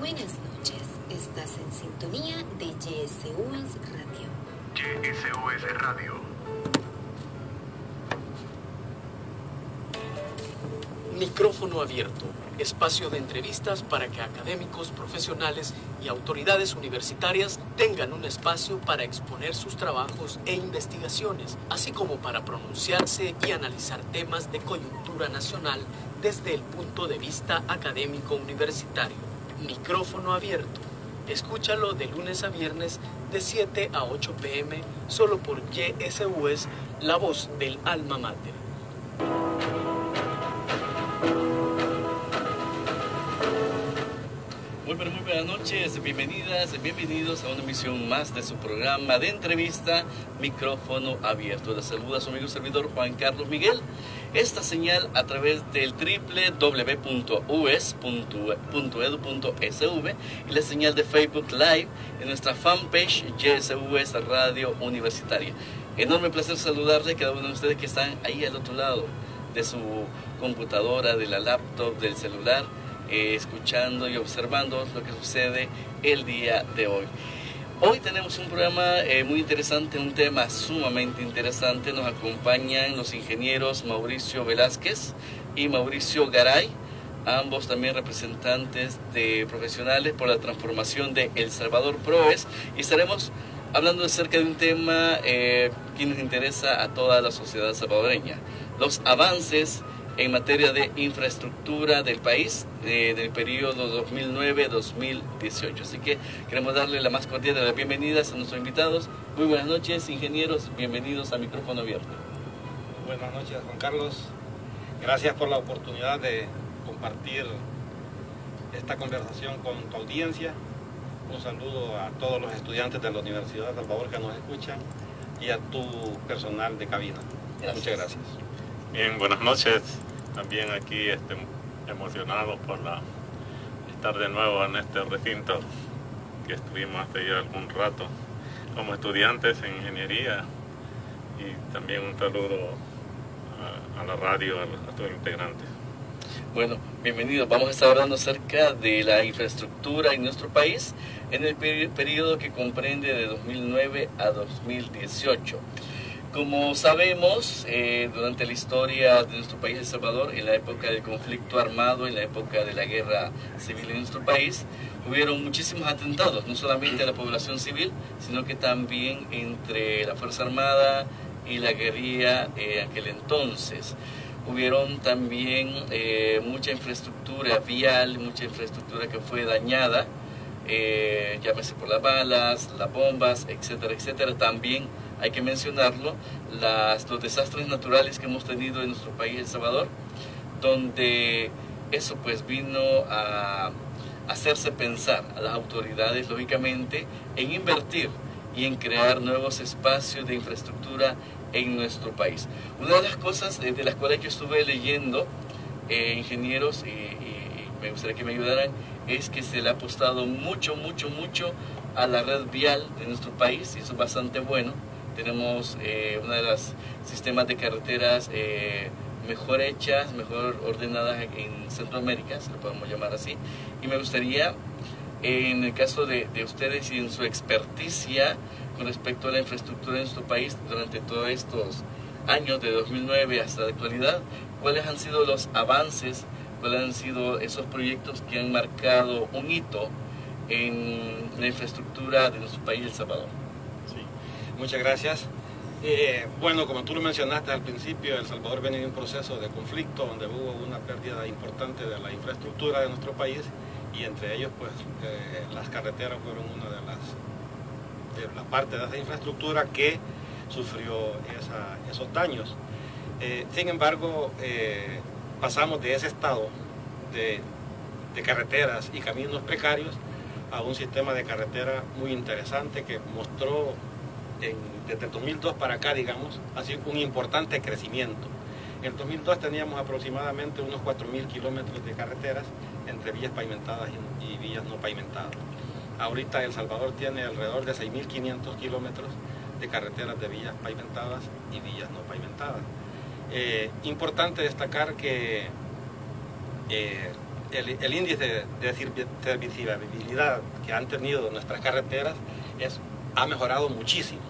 Buenas noches, estás en sintonía de YSUS Radio. YSUS Radio. Micrófono abierto, espacio de entrevistas para que académicos, profesionales y autoridades universitarias tengan un espacio para exponer sus trabajos e investigaciones, así como para pronunciarse y analizar temas de coyuntura nacional desde el punto de vista académico universitario. Micrófono abierto. Escúchalo de lunes a viernes de 7 a 8 p.m. solo por YSUS, la voz del alma mater. Muy buenas noches, bienvenidas, bienvenidos a una emisión más de su programa de entrevista Micrófono Abierto. Les saluda su amigo y servidor Juan Carlos Miguel. Esta señal a través del www.us.edu.sv y la señal de Facebook Live en nuestra fanpage YSUS Radio Universitaria. Enorme placer saludarle a cada uno de ustedes que están ahí al otro lado de su computadora, de la laptop, del celular, escuchando y observando lo que sucede el día de hoy. Hoy tenemos un programa muy interesante, un tema sumamente interesante. Nos acompañan los ingenieros Mauricio Velázquez y Mauricio Garay, ambos también representantes de profesionales por la transformación de El Salvador PROES, y estaremos hablando acerca de un tema que nos interesa a toda la sociedad salvadoreña: los avances en materia de infraestructura del país del periodo 2009-2018. Así que queremos darle la más cordial de las bienvenidas a nuestros invitados. Muy buenas noches, ingenieros, bienvenidos a Micrófono Abierto. Buenas noches, Juan Carlos. Gracias por la oportunidad de compartir esta conversación con tu audiencia. Un saludo a todos los estudiantes de la Universidad de Salvador que nos escuchan y a tu personal de cabina. Gracias. Muchas gracias. Bien, buenas noches. También aquí emocionado por estar de nuevo en este recinto que estuvimos hace ya algún rato como estudiantes en ingeniería, y también un saludo a la radio, a todos los integrantes. Bueno, bienvenidos. Vamos a estar hablando acerca de la infraestructura en nuestro país en el periodo que comprende de 2009 a 2018. Como sabemos, durante la historia de nuestro país, El Salvador, en la época del conflicto armado, en la época de la guerra civil en nuestro país, hubieron muchísimos atentados, no solamente a la población civil, sino que también entre la Fuerza Armada y la guerrilla en aquel entonces. Hubieron también mucha infraestructura vial, mucha infraestructura que fue dañada, llámese por las balas, las bombas, etcétera, etcétera. También hay que mencionarlo, los desastres naturales que hemos tenido en nuestro país, El Salvador, donde eso pues vino a hacerse pensar a las autoridades, lógicamente, en invertir y en crear nuevos espacios de infraestructura en nuestro país. Una de las cosas de las cuales yo estuve leyendo, ingenieros, y me gustaría que me ayudaran, es que se le ha apostado mucho a la red vial de nuestro país, y eso es bastante bueno. Tenemos una de las sistemas de carreteras mejor hechas, mejor ordenadas en Centroamérica, se lo podemos llamar así. Y me gustaría, en el caso de ustedes y en su experticia con respecto a la infraestructura de nuestro país durante todos estos años, de 2009 hasta la actualidad, ¿cuáles han sido los avances, cuáles han sido esos proyectos que han marcado un hito en la infraestructura de nuestro país, El Salvador? Muchas gracias. Bueno, como tú lo mencionaste al principio, El Salvador viene de un proceso de conflicto donde hubo una pérdida importante de la infraestructura de nuestro país, y entre ellos pues las carreteras fueron una de la parte de esa infraestructura que sufrió esos daños. Sin embargo, pasamos de ese estado de carreteras y caminos precarios a un sistema de carretera muy interesante que mostró desde el 2002 para acá, digamos, ha sido un importante crecimiento. En el 2002 teníamos aproximadamente unos 4.000 kilómetros de carreteras entre vías pavimentadas y vías no pavimentadas. Ahorita El Salvador tiene alrededor de 6.500 kilómetros de carreteras de vías pavimentadas y vías no pavimentadas. Importante destacar que el índice de serviciabilidad que han tenido nuestras carreteras ha mejorado muchísimo.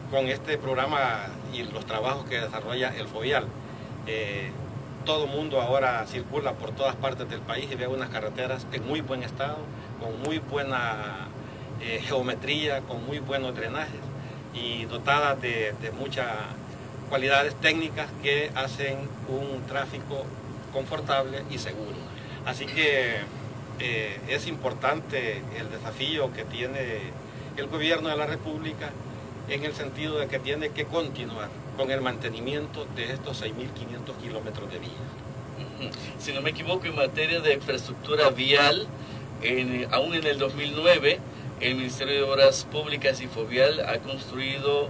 Con este programa y los trabajos que desarrolla el FOVIAL, todo el mundo ahora circula por todas partes del país y ve unas carreteras en muy buen estado, con muy buena geometría, con muy buenos drenajes y dotadas de muchas cualidades técnicas que hacen un tráfico confortable y seguro. Así que es importante el desafío que tiene el gobierno de la República en el sentido de que tiene que continuar con el mantenimiento de estos 6.500 kilómetros de vía. Si no me equivoco, en materia de infraestructura vial, aún en el 2009, el Ministerio de Obras Públicas y FOVIAL ha construido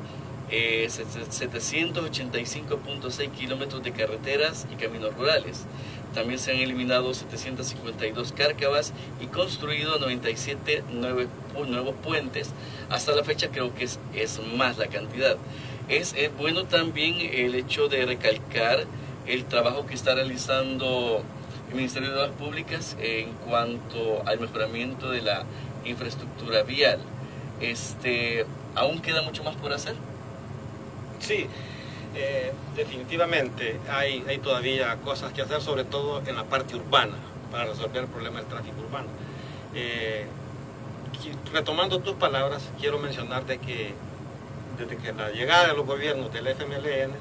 785.6 kilómetros de carreteras y caminos rurales. También se han eliminado 752 cárcavas y construido 97 nuevos puentes. Hasta la fecha creo que es más la cantidad. Es bueno también el hecho de recalcar el trabajo que está realizando el Ministerio de Obras Públicas en cuanto al mejoramiento de la infraestructura vial. ¿Aún queda mucho más por hacer? Sí, definitivamente hay todavía cosas que hacer, sobre todo en la parte urbana, para resolver el problema del tráfico urbano. Retomando tus palabras, quiero mencionarte que desde que la llegada de los gobiernos del FMLN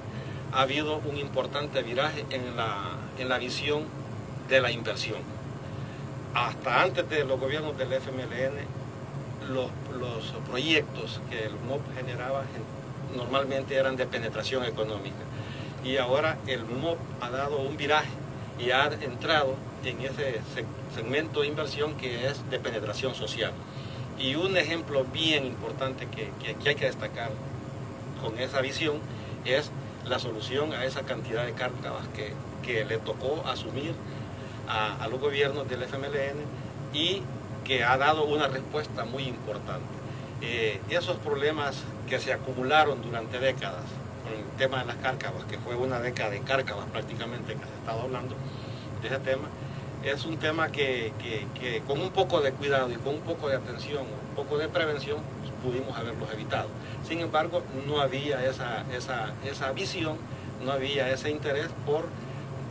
ha habido un importante viraje en la visión de la inversión. Hasta antes de los gobiernos del FMLN, los proyectos que el MOP generaba normalmente eran de penetración económica. Y ahora el MOP ha dado un viraje y ha entrado en ese segmento de inversión que es de penetración social. Y un ejemplo bien importante que hay que destacar con esa visión es la solución a esa cantidad de cárcavas que le tocó asumir a los gobiernos del FMLN y que ha dado una respuesta muy importante. Esos problemas que se acumularon durante décadas con el tema de las cárcavas, que fue una década de cárcavas prácticamente que se ha estado hablando de ese tema, es un tema que con un poco de cuidado y con un poco de atención, un poco de prevención, pudimos haberlos evitado. Sin embargo, no había esa visión, no había ese interés por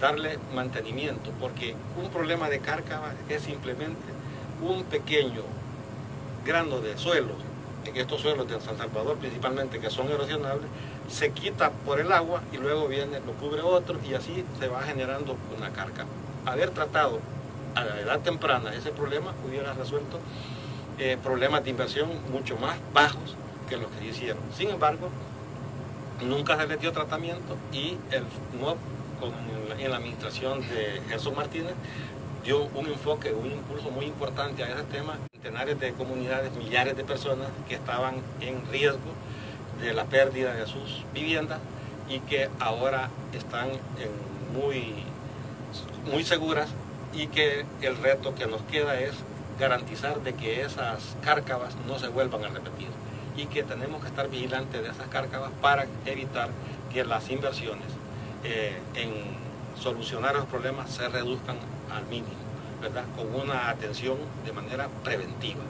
darle mantenimiento, porque un problema de cárcavas es simplemente un pequeño grano de suelo, en estos suelos de San Salvador principalmente, que son erosionables, se quita por el agua y luego viene, lo cubre otro y así se va generando una cárcava. Haber tratado a la edad temprana ese problema hubiera resuelto problemas de inversión mucho más bajos que los que hicieron. Sin embargo, nunca se les dio tratamiento y el MOP en la administración de Jesús Martínez dio un enfoque, un impulso muy importante a ese tema. Centenares de comunidades, millares de personas que estaban en riesgo de la pérdida de sus viviendas y que ahora están muy seguras, y que el reto que nos queda es garantizar de que esas cárcavas no se vuelvan a repetir y que tenemos que estar vigilantes de esas cárcavas para evitar que las inversiones en solucionar los problemas se reduzcan al mínimo, ¿verdad? Con una atención de manera preventiva.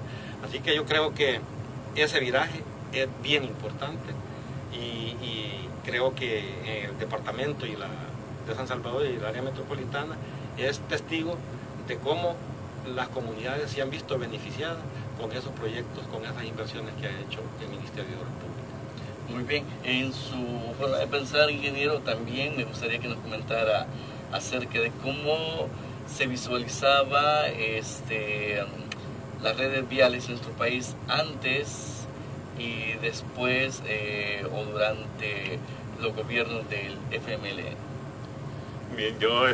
Así que yo creo que ese viraje es bien importante y creo que el departamento de San Salvador y el área metropolitana es testigo de cómo las comunidades se han visto beneficiadas con esos proyectos, con esas inversiones que ha hecho el Ministerio de Obras Públicas. Muy bien, en su forma de pensar, ingeniero, también me gustaría que nos comentara acerca de cómo se visualizaba las redes viales en nuestro país antes y después o durante los gobiernos del FMLN. Bien, yo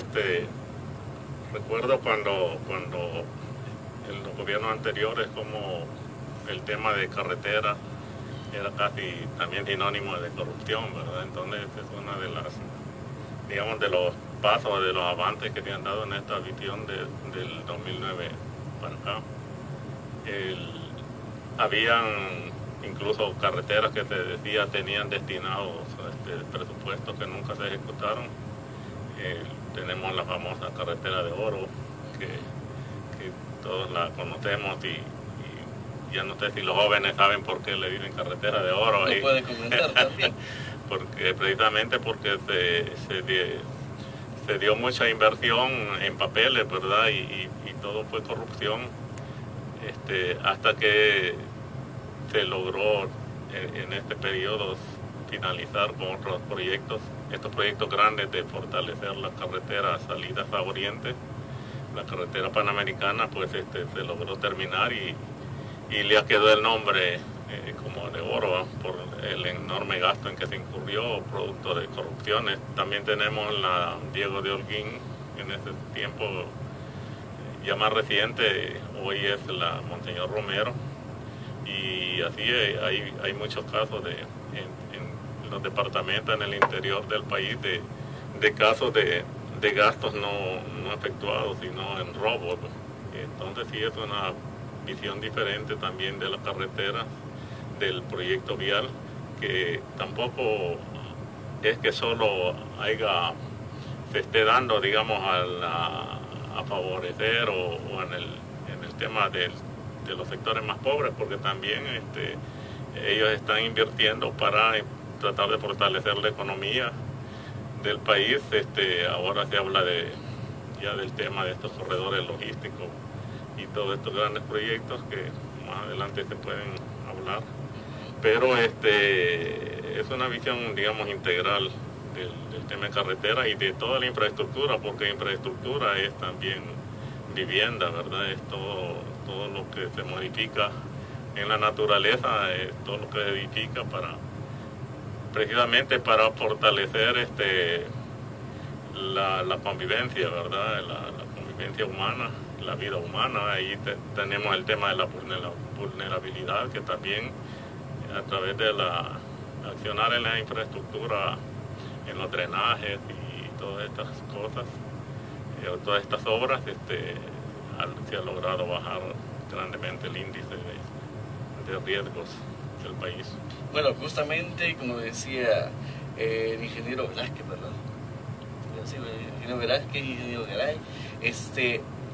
recuerdo cuando en los gobiernos anteriores como el tema de carretera era casi también sinónimo de corrupción, ¿verdad? Entonces es una de las, digamos, de los pasos, de los avances que se han dado en esta visión del 2009 para acá. Habían incluso carreteras que se decía tenían destinados presupuestos que nunca se ejecutaron. tenemos la famosa carretera de Oro, que todos la conocemos y ya no sé si los jóvenes saben por qué le dicen carretera de Oro. ¿Lo puede comentar también? Precisamente porque se dio mucha inversión en papeles, ¿verdad? Y todo fue corrupción, hasta que se logró en este periodo finalizar con otros proyectos, estos proyectos grandes de fortalecer las carreteras salidas a Oriente. La carretera panamericana pues se logró terminar y le quedó el nombre como de Oro, ¿eh? Por el enorme gasto en que se incurrió producto de corrupciones. También tenemos la Diego de Holguín, en ese tiempo ya más reciente, hoy es la Monseñor Romero, y así hay muchos casos en los departamentos en el interior del país de casos de gastos no efectuados, sino en robo. Entonces sí es una visión diferente también de la carretera, del proyecto vial, que tampoco es que solo se esté dando, digamos, a favorecer o en el tema de los sectores más pobres, porque también ellos están invirtiendo para tratar de fortalecer la economía del país. Ahora se habla ya del tema de estos corredores logísticos y todos estos grandes proyectos que más adelante se pueden hablar, pero es una visión, digamos, integral del tema de carretera y de toda la infraestructura, porque infraestructura es también vivienda, ¿verdad? Es todo lo que se modifica en la naturaleza, es todo lo que se edifica precisamente para fortalecer la convivencia, ¿verdad? La convivencia humana, la vida humana. Ahí tenemos el tema de la vulnerabilidad, que también a través de accionar en la infraestructura, en los drenajes y todas estas cosas, todas estas obras, se ha logrado bajar grandemente el índice de riesgos del país. Bueno, justamente como decía el ingeniero Velázquez, perdón, sí, el ingeniero Velázquez y el ingeniero Garay,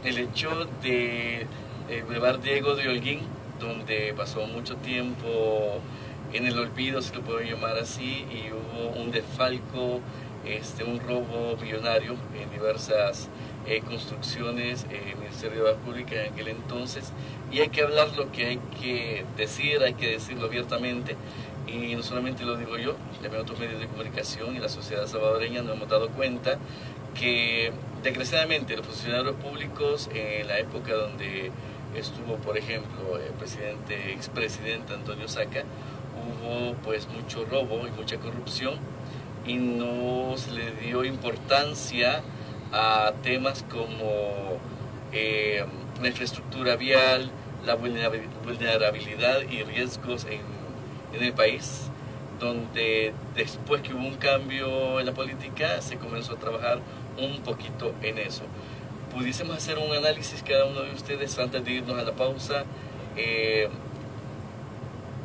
el hecho de Boulevard Diego de Holguín, donde pasó mucho tiempo en el olvido, si lo puedo llamar así, y hubo un desfalco, un robo millonario en diversas construcciones, Ministerio de Obras Públicas en aquel entonces, y hay que hablar lo que hay que decir, hay que decirlo abiertamente, y no solamente lo digo yo, también otros medios de comunicación y la sociedad salvadoreña nos hemos dado cuenta que desgraciadamente los funcionarios públicos en la época donde estuvo, por ejemplo, el expresidente Antonio Saca, hubo pues mucho robo y mucha corrupción y no se le dio importancia a temas como la infraestructura vial, la vulnerabilidad y riesgos en el país, donde después que hubo un cambio en la política se comenzó a trabajar un poquito en eso. Pudiésemos hacer un análisis cada uno de ustedes antes de irnos a la pausa.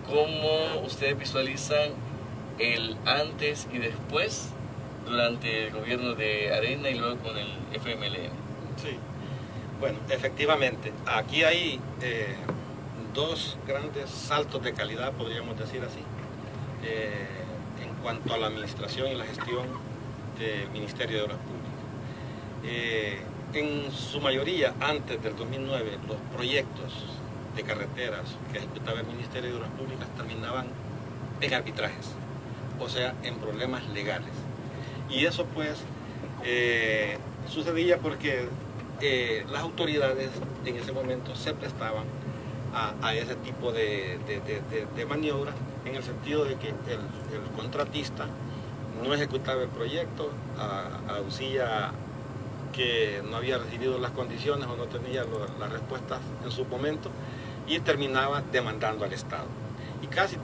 ¿Cómo ustedes visualizan el antes y después durante el gobierno de Arena y luego con el FMLN? Sí, bueno, efectivamente, aquí hay dos grandes saltos de calidad, podríamos decir así, en cuanto a la administración y la gestión del Ministerio de Obras Públicas. En su mayoría, antes del 2009, los proyectos de carreteras que ejecutaba el Ministerio de Obras Públicas terminaban en arbitrajes, o sea, en problemas legales. Y eso pues sucedía porque las autoridades en ese momento se prestaban a ese tipo de maniobras, en el sentido de que el contratista no ejecutaba el proyecto, aducía que no había recibido las condiciones o no tenía las respuestas en su momento y terminaba demandando al Estado. Y casi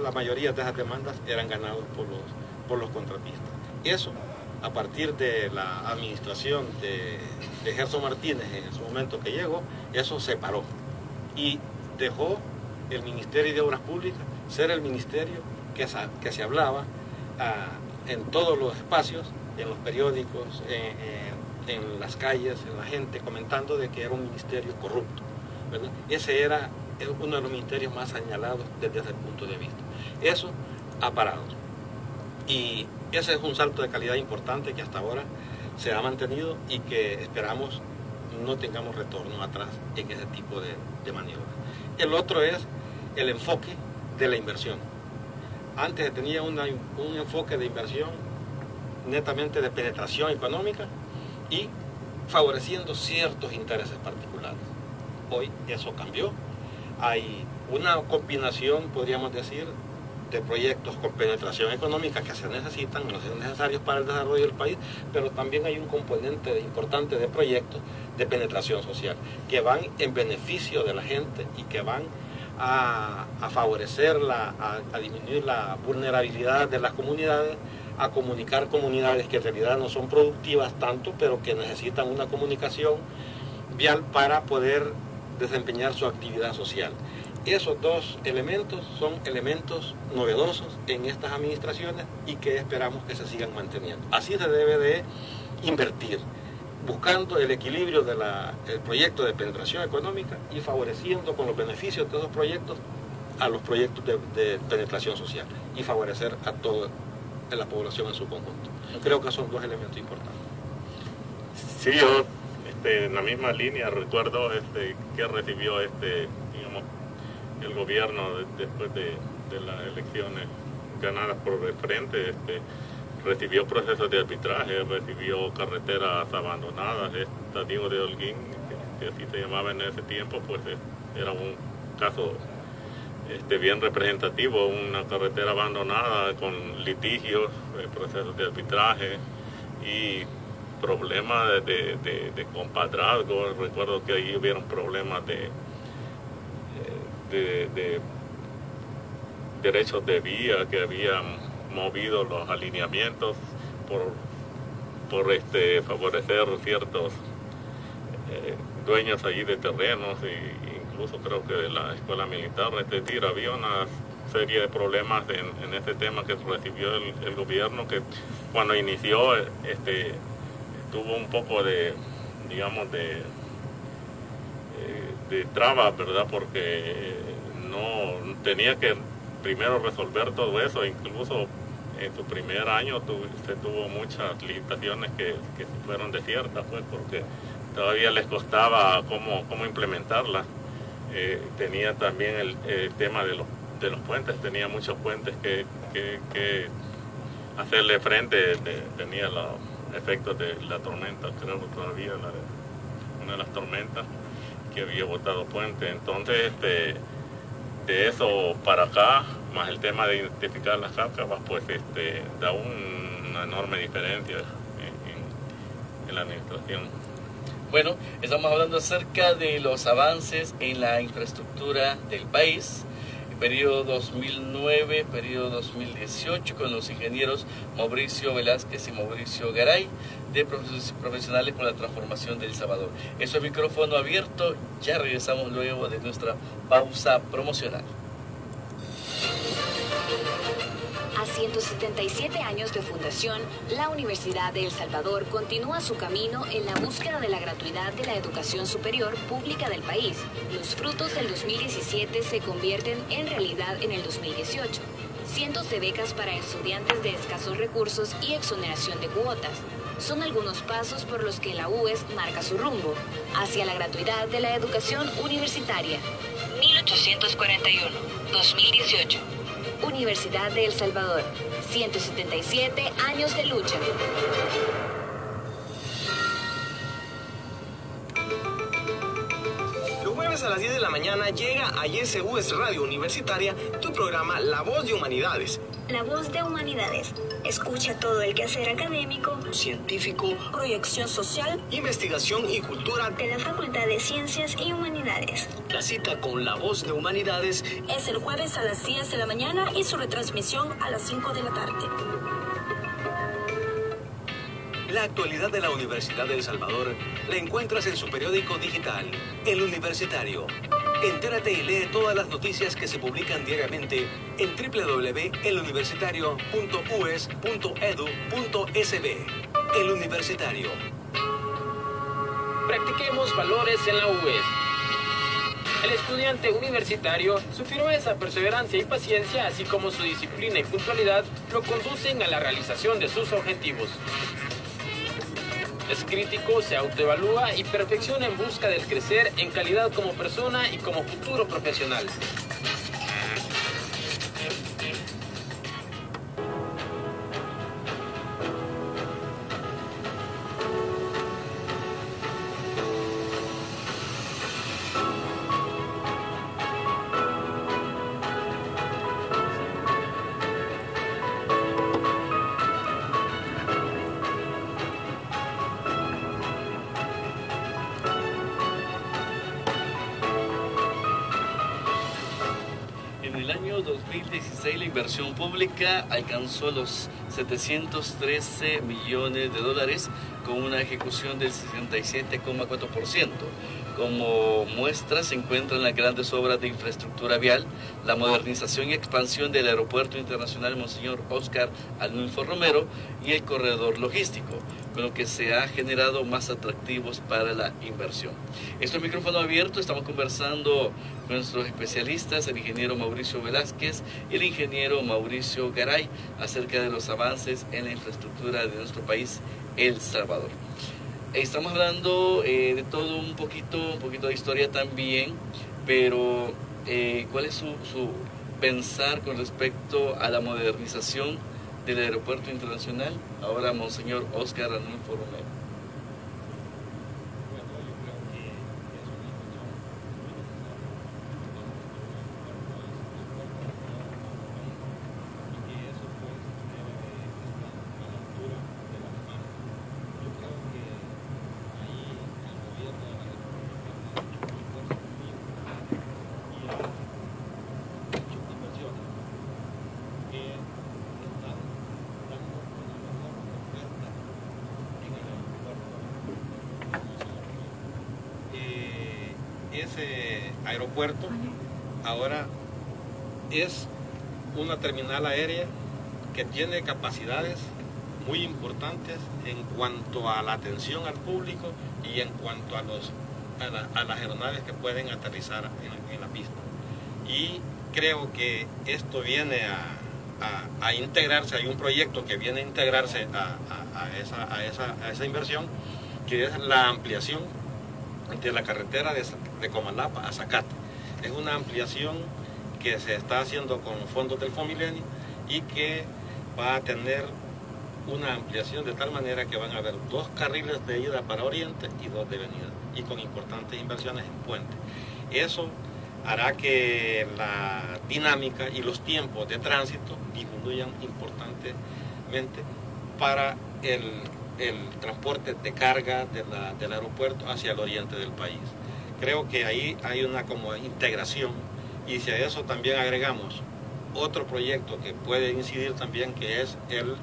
la mayoría de esas demandas eran ganadas por los contratistas. Eso, a partir de la administración de Gerson Martínez en su momento que llegó, eso se paró y dejó el Ministerio de Obras Públicas ser el ministerio que se hablaba en todos los espacios en los periódicos, en las calles, en la gente, comentando de que era un ministerio corrupto, ¿verdad? Ese era uno de los ministerios más señalados desde ese punto de vista. Eso ha parado. Y ese es un salto de calidad importante que hasta ahora se ha mantenido y que esperamos no tengamos retorno atrás en ese tipo de maniobras. El otro es el enfoque de la inversión. Antes se tenía un enfoque de inversión netamente de penetración económica y favoreciendo ciertos intereses particulares. Hoy eso cambió. Hay una combinación, podríamos decir, de proyectos con penetración económica que se necesitan, no son necesarios para el desarrollo del país, pero también hay un componente importante de proyectos de penetración social que van en beneficio de la gente y que van a favorecer, a disminuir la vulnerabilidad de las comunidades, a comunicar comunidades que en realidad no son productivas tanto, pero que necesitan una comunicación vial para poder desempeñar su actividad social. Esos dos elementos son elementos novedosos en estas administraciones y que esperamos que se sigan manteniendo. Así se debe de invertir, buscando el equilibrio del proyecto de penetración económica y favoreciendo con los beneficios de esos proyectos a los proyectos de penetración social y favorecer a toda la población en su conjunto. Creo que son dos elementos importantes. Sí, yo en la misma línea recuerdo que recibió digamos, el gobierno después de las elecciones ganadas por el Frente, recibió procesos de arbitraje, recibió carreteras abandonadas. Diego de Holguín, que así se llamaba en ese tiempo, pues era un caso bien representativo, una carretera abandonada con litigios, procesos de arbitraje y problemas de compadrazgo. Recuerdo que ahí hubieron problemas de derechos de vía, que habían movido los alineamientos por favorecer ciertos dueños allí de terrenos, e incluso creo que de la escuela militar, había una serie de problemas en este tema que recibió el gobierno, que cuando inició tuvo un poco de, digamos, de trabas, ¿verdad? Porque no tenía que primero resolver todo eso. Incluso en su primer año se tuvo muchas licitaciones que fueron desiertas, pues, porque todavía les costaba cómo implementarlas. Tenía también el tema de los puentes, tenía muchos puentes que hacerle frente, tenía los efectos de la tormenta, creo que todavía una de las tormentas que había botado puente. Entonces, de eso para acá, más el tema de identificar las cárcavas, pues da una enorme diferencia en la administración. Bueno, estamos hablando acerca de los avances en la infraestructura del país, periodo 2009, periodo 2018, con los ingenieros Mauricio Velázquez y Mauricio Garay, de Profesionales por la Transformación de El Salvador. Eso es micrófono abierto, ya regresamos luego de nuestra pausa promocional. A 177 años de fundación, la Universidad de El Salvador continúa su camino en la búsqueda de la gratuidad de la educación superior pública del país. Los frutos del 2017 se convierten en realidad en el 2018. Cientos de becas para estudiantes de escasos recursos y exoneración de cuotas son algunos pasos por los que la UES marca su rumbo hacia la gratuidad de la educación universitaria. 1841-2018. Universidad de El Salvador, 177 años de lucha. Los jueves a las 10 de la mañana llega a YSUS Radio Universitaria tu programa La Voz de Humanidades. La Voz de Humanidades. Escucha todo el quehacer académico, Científico, proyección social, investigación y cultura de la Facultad de Ciencias y Humanidades. La cita con La Voz de Humanidades es el jueves a las 10 de la mañana y su retransmisión a las 5 de la tarde. La actualidad de la Universidad de El Salvador la encuentras en su periódico digital, El Universitario. Entérate y lee todas las noticias que se publican diariamente en www.eluniversitario.ues.edu.sb. El Universitario. Practiquemos valores en la UES. El estudiante universitario, su firmeza, perseverancia y paciencia, así como su disciplina y puntualidad, lo conducen a la realización de sus objetivos. Es crítico, se autoevalúa y perfecciona en busca del crecer en calidad como persona y como futuro profesional. En el año 2016 la inversión pública alcanzó los 713 millones de dólares con una ejecución del 67,4%. Como muestra se encuentran las grandes obras de infraestructura vial, la modernización y expansión del Aeropuerto Internacional Monseñor Óscar Arnulfo Romero y el corredor logístico, con lo que se ha generado más atractivos para la inversión. Esto es micrófono abierto, estamos conversando con nuestros especialistas, el ingeniero Mauricio Velázquez y el ingeniero Mauricio Garay, acerca de los avances en la infraestructura de nuestro país, El Salvador. Estamos hablando de todo un poquito de historia también, pero ¿cuál es su pensar con respecto a la modernización del Aeropuerto Internacional? Ahora, Monseñor Óscar Arnulfo Romero. Ese aeropuerto ahora es una terminal aérea que tiene capacidades muy importantes en cuanto a la atención al público y en cuanto a las aeronaves que pueden aterrizar en la pista. Y creo que esto viene a integrarse, hay un proyecto que viene a integrarse a esa inversión, que es la ampliación de la carretera de Comalapa a Zacate. Es una ampliación que se está haciendo con fondos del Fomilenio y que va a tener una ampliación de tal manera que van a haber 2 carriles de ida para Oriente y 2 de venida, y con importantes inversiones en puente. Eso hará que la dinámica y los tiempos de tránsito disminuyan importantemente para el transporte de carga del aeropuerto hacia el oriente del país. Creo que ahí hay una como integración, y si a eso también agregamos otro proyecto que puede incidir también, que es el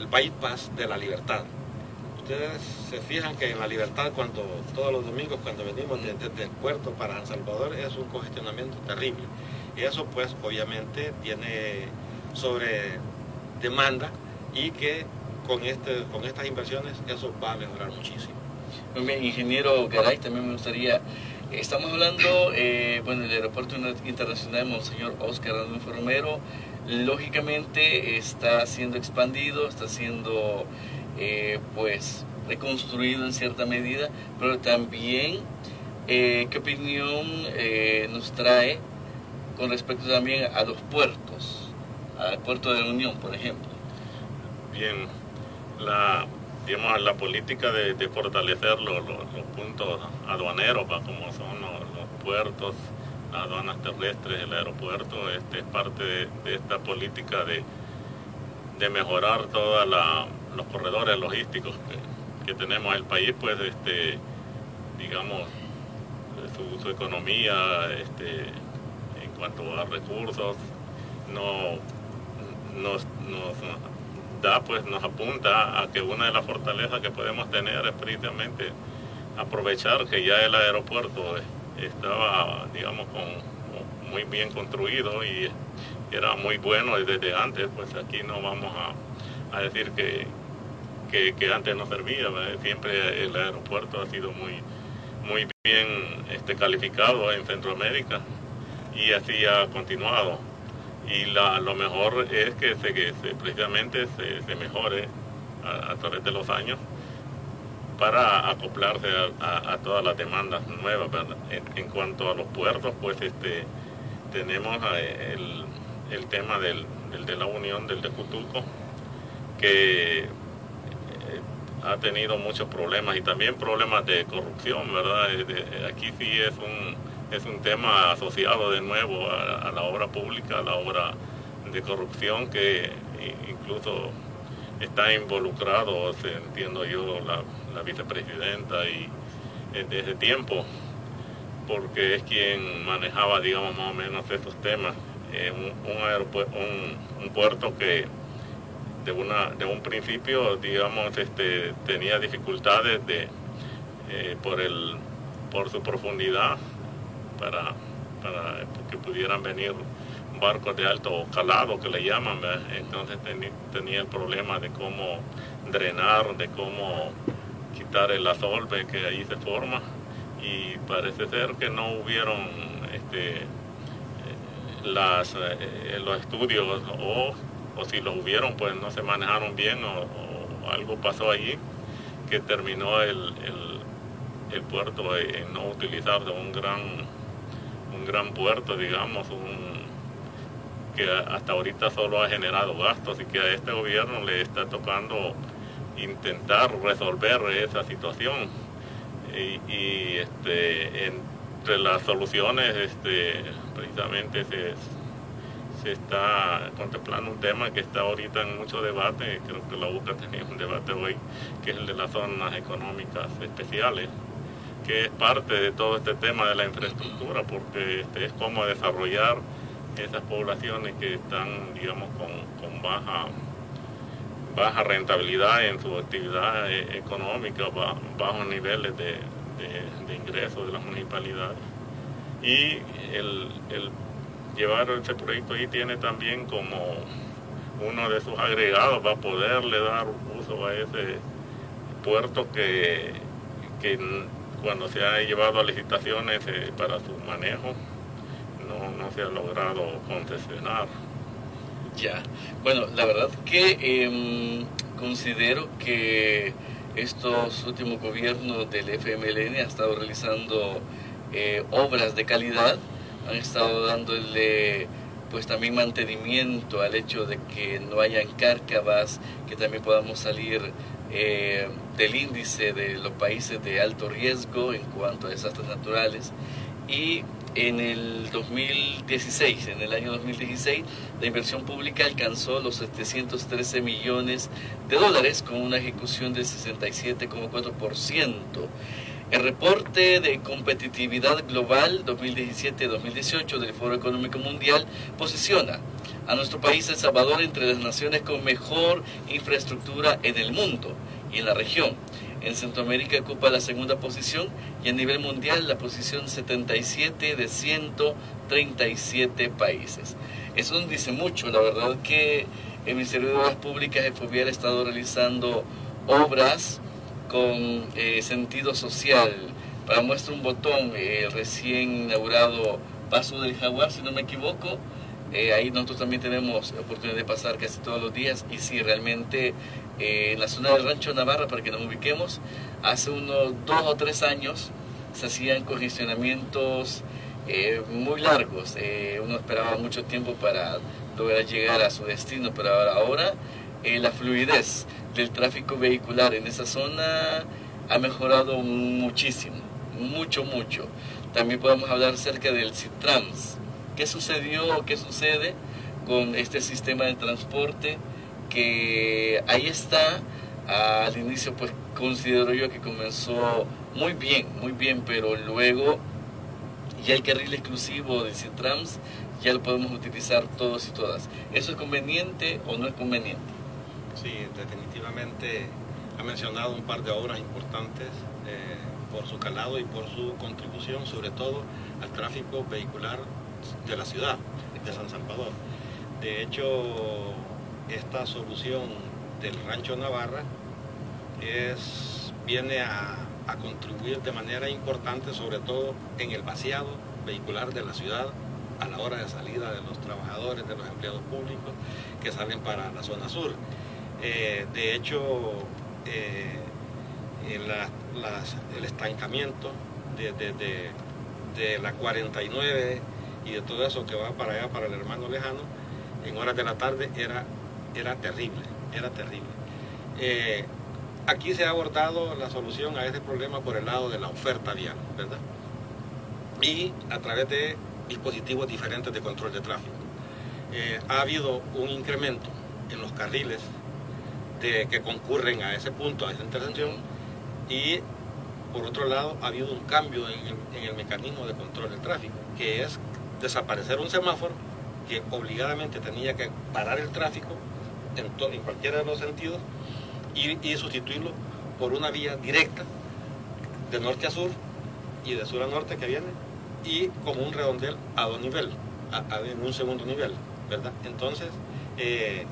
bypass de la Libertad. Ustedes se fijan que en la Libertad, todos los domingos cuando venimos desde el puerto para San Salvador, es un congestionamiento terrible. Y eso pues obviamente tiene sobre demanda, y que con estas inversiones eso va a mejorar muchísimo. Bien, ingeniero Garay, también me gustaría, estamos hablando, bueno, el Aeropuerto Internacional Monseñor Óscar Arnulfo Romero, lógicamente está siendo expandido, está siendo pues reconstruido en cierta medida, pero también ¿qué opinión nos trae con respecto también a los puertos, al puerto de la Unión, por ejemplo? Bien, la política de fortalecer los puntos aduaneros, como son los puertos, las aduanas terrestres, el aeropuerto, es parte de esta política de mejorar todos los corredores logísticos que tenemos. El país, pues, digamos, su economía, en cuanto a recursos, nos apunta a que una de las fortalezas que podemos tener es precisamente aprovechar que ya el aeropuerto estaba, digamos, muy bien construido y era muy bueno desde antes. Pues aquí no vamos a decir que antes no servía, ¿verdad? Siempre el aeropuerto ha sido muy bien calificado en Centroamérica y así ha continuado. Y lo mejor es que precisamente se mejore a través de los años para acoplarse a todas las demandas nuevas, ¿verdad? En cuanto a los puertos, pues tenemos el tema de la unión del de Cutulco, que ha tenido muchos problemas y también problemas de corrupción, ¿verdad? Aquí sí es un tema asociado de nuevo a la obra pública, a la obra de corrupción, que incluso está involucrado, entiendo yo, la vicepresidenta y desde tiempo, porque es quien manejaba, digamos, más o menos esos temas. Un puerto que de un principio, digamos, tenía dificultades por su profundidad para que pudieran venir barcos de alto calado, que le llaman, ¿verdad? Entonces tenía el problema de cómo drenar, de cómo quitar el asolve que ahí se forma, y parece ser que no hubieron los estudios, o si lo hubieron, pues no se manejaron bien, o algo pasó allí que terminó el puerto en no utilizarse, un gran puerto, digamos, que hasta ahorita solo ha generado gastos, y que a este gobierno le está tocando intentar resolver esa situación. Y entre las soluciones precisamente se está contemplando un tema que está ahorita en mucho debate. Creo que la UCA tenía un debate hoy, que es el de las zonas económicas especiales, que es parte de todo este tema de la infraestructura, porque es cómo desarrollar esas poblaciones que están, digamos, con baja rentabilidad en su actividad económica, bajos niveles de ingresos de las municipalidades. Y el llevar ese proyecto ahí tiene también como uno de sus agregados, va a poderle dar uso a ese puerto que cuando se ha llevado a licitaciones para su manejo no se ha logrado concesionar. Ya, bueno, la verdad que considero que estos últimos gobiernos del FMLN han estado realizando obras de calidad, han estado dándole pues también mantenimiento al hecho de que no hayan cárcavas, que también podamos salir del índice de los países de alto riesgo en cuanto a desastres naturales. Y en el año 2016, la inversión pública alcanzó los 713 millones de dólares con una ejecución del 67,4%. El reporte de competitividad global 2017-2018 del Foro Económico Mundial posiciona a nuestro país, El Salvador, entre las naciones con mejor infraestructura en el mundo y en la región. En Centroamérica ocupa la segunda posición y a nivel mundial la posición 77 de 137 países. Eso nos dice mucho. La verdad que el Ministerio de Obras Públicas, el FOVIAR, ha estado realizando obras con sentido social. Para muestra un botón, el recién inaugurado Paso del Jaguar, si no me equivoco. Ahí nosotros también tenemos oportunidad de pasar casi todos los días, y sí, realmente en la zona del Rancho Navarra, para que nos ubiquemos, hace unos 2 o 3 años se hacían congestionamientos muy largos. Uno esperaba mucho tiempo para lograr llegar a su destino, pero ahora la fluidez del tráfico vehicular en esa zona ha mejorado muchísimo, mucho. También podemos hablar acerca del Citrans. ¿Qué sucedió, qué sucede con este sistema de transporte? Que ahí está, al inicio pues considero yo que comenzó muy bien, pero luego ya el carril exclusivo del Citrans ya lo podemos utilizar todos y todas. ¿Eso es conveniente o no es conveniente? Sí, definitivamente ha mencionado un par de obras importantes por su calado y por su contribución, sobre todo al tráfico vehicular de la ciudad de San Salvador. De hecho, esta solución del Rancho Navarra viene a contribuir de manera importante, sobre todo en el vaciado vehicular de la ciudad a la hora de salida de los trabajadores, de los empleados públicos que salen para la zona sur. De hecho, el estancamiento de la 49 y de todo eso que va para allá, para el Hermano Lejano, en horas de la tarde era terrible, era terrible. Aquí se ha abordado la solución a este problema por el lado de la oferta vial, ¿verdad? Y a través de dispositivos diferentes de control de tráfico. Ha habido un incremento en los carriles que concurren a ese punto, a esa intersección, y por otro lado ha habido un cambio en el mecanismo de control del tráfico, que es desaparecer un semáforo que obligadamente tenía que parar el tráfico en cualquiera de los sentidos y sustituirlo por una vía directa de norte a sur y de sur a norte que viene, y como un redondel a dos niveles, en un segundo nivel, ¿verdad? Entonces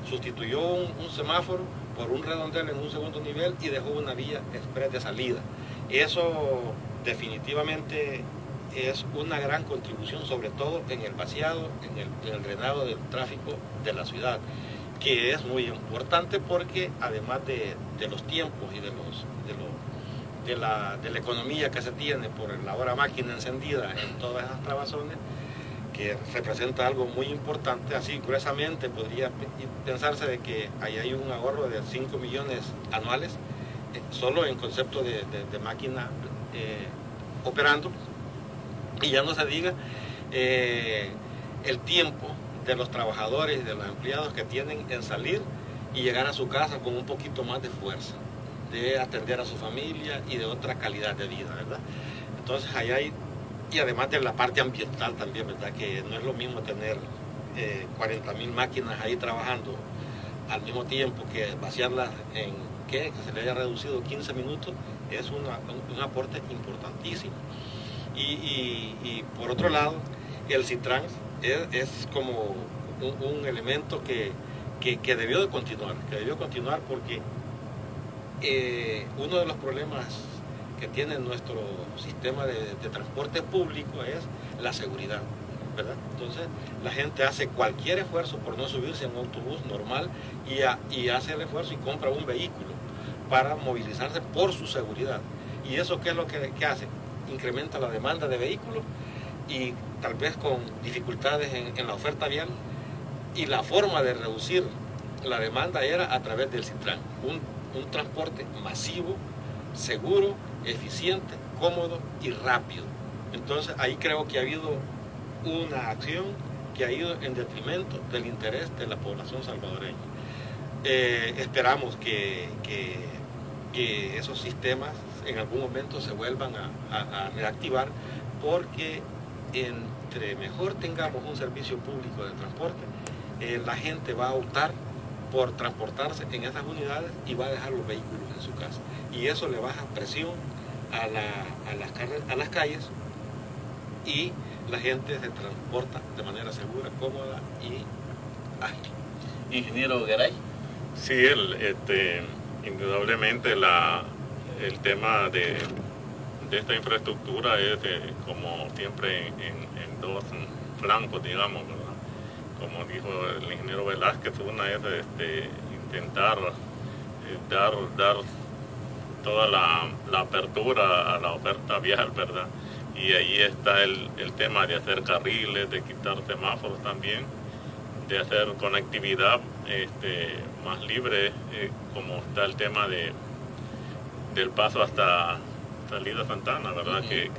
sustituyó un semáforo por un redondel en un segundo nivel y dejó una vía express de salida. Eso definitivamente es una gran contribución, sobre todo en el vaciado, en el drenado del tráfico de la ciudad, que es muy importante porque además de los tiempos y de la economía que se tiene por la hora máquina encendida en todas esas trabazones, que representa algo muy importante, así gruesamente podría pensarse de que ahí hay un ahorro de 5 millones anuales, solo en concepto de máquina operando, y ya no se diga el tiempo de los trabajadores y de los empleados que tienen en salir y llegar a su casa con un poquito más de fuerza, de atender a su familia y de otra calidad de vida, ¿verdad? Entonces ahí hay, y además de la parte ambiental también, ¿verdad? Que no es lo mismo tener 40.000 máquinas ahí trabajando al mismo tiempo que vaciarlas en que se le haya reducido 15 minutos, es un aporte importantísimo. Y por otro lado, el Citrans es como un elemento que debió continuar porque uno de los problemas que tiene nuestro sistema de transporte público es la seguridad, ¿verdad? Entonces la gente hace cualquier esfuerzo por no subirse a un autobús normal y hace el esfuerzo y compra un vehículo para movilizarse por su seguridad. ¿Y eso qué es lo que hace? Incrementa la demanda de vehículos y tal vez con dificultades en la oferta vial, y la forma de reducir la demanda era a través del Citran, un transporte masivo, seguro, eficiente, cómodo y rápido. Entonces ahí creo que ha habido una acción que ha ido en detrimento del interés de la población salvadoreña. Esperamos que esos sistemas en algún momento se vuelvan a reactivar, porque entre mejor tengamos un servicio público de transporte, la gente va a optar por transportarse en esas unidades y va a dejar los vehículos en su casa. Y eso le baja presión a las calles, y la gente se transporta de manera segura, cómoda y ágil. Ingeniero Garay. Sí, indudablemente el tema de esta infraestructura es como siempre en dos flancos, digamos, ¿verdad? Como dijo el ingeniero Velázquez, una es intentar dar toda la apertura a la oferta vial, ¿verdad? Y ahí está el tema de hacer carriles, de quitar semáforos también, de hacer conectividad más libre, como está el tema del paso hasta Salida Santana, ¿verdad? Que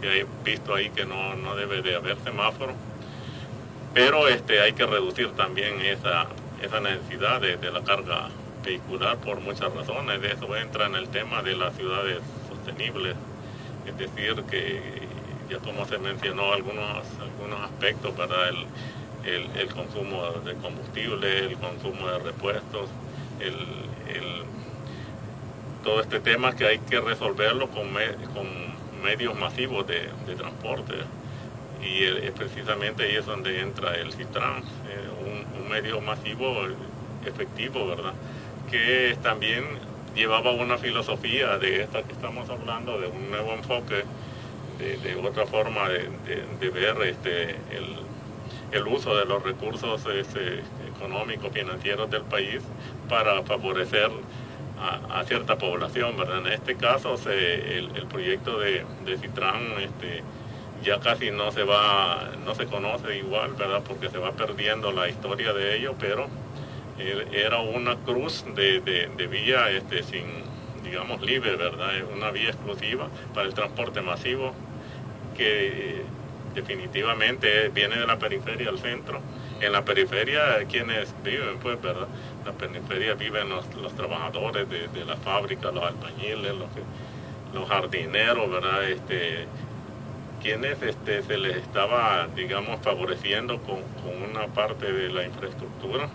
he visto ahí que no debe de haber semáforo, pero hay que reducir también esa necesidad de la carga vehicular por muchas razones. De eso entra en el tema de las ciudades sostenibles, es decir, que ya como se mencionó algunos aspectos para el consumo de combustible, el consumo de repuestos, todo este tema que hay que resolverlo con medios masivos de transporte, y precisamente ahí es donde entra el Citrans, un medio masivo efectivo, ¿verdad? Que también llevaba una filosofía de esta que estamos hablando, de un nuevo enfoque, de otra forma de ver el uso de los recursos económicos, financieros del país para favorecer a cierta población, ¿verdad? En este caso, el proyecto de Citran ya casi no se conoce igual, ¿verdad? Porque se va perdiendo la historia de ello, pero era una cruz de vía digamos, libre, ¿verdad? Una vía exclusiva para el transporte masivo que definitivamente viene de la periferia al centro. En la periferia, quienes viven, pues, ¿verdad? En la periferia viven los trabajadores de la fábrica, los albañiles, los jardineros, ¿verdad? Quienes se les estaba, digamos, favoreciendo con una parte de la infraestructura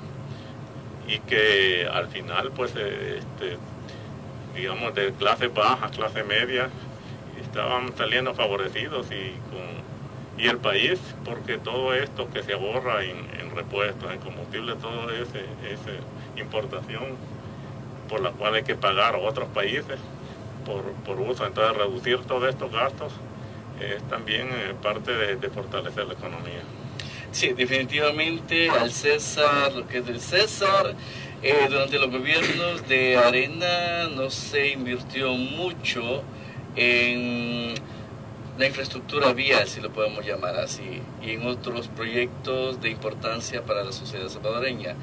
y que al final, pues, digamos, de clase baja, clase media, estaban saliendo favorecidos y el país, porque todo esto que se ahorra en repuestos, en combustible, todo esa importación por la cual hay que pagar a otros países por uso, entonces reducir todos estos gastos es también parte de fortalecer la economía. Sí, definitivamente al César, lo que es del César. Durante los gobiernos de Arena no se invirtió mucho en la infraestructura vial, si lo podemos llamar así, y en otros proyectos de importancia para la sociedad salvadoreña.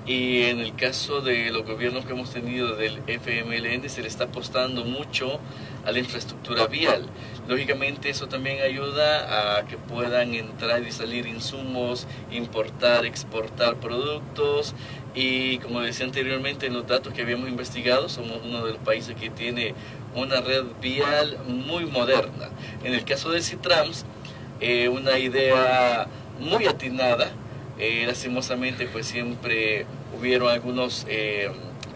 Y en el caso de los gobiernos que hemos tenido del FMLN, se le está apostando mucho a la infraestructura vial. Lógicamente eso también ayuda a que puedan entrar y salir insumos, importar, exportar productos. Y como decía anteriormente, en los datos que habíamos investigado, somos uno de los países que tiene una red vial muy moderna. En el caso de Citrams, una idea muy atinada. Lastimosamente, pues siempre hubieron algunos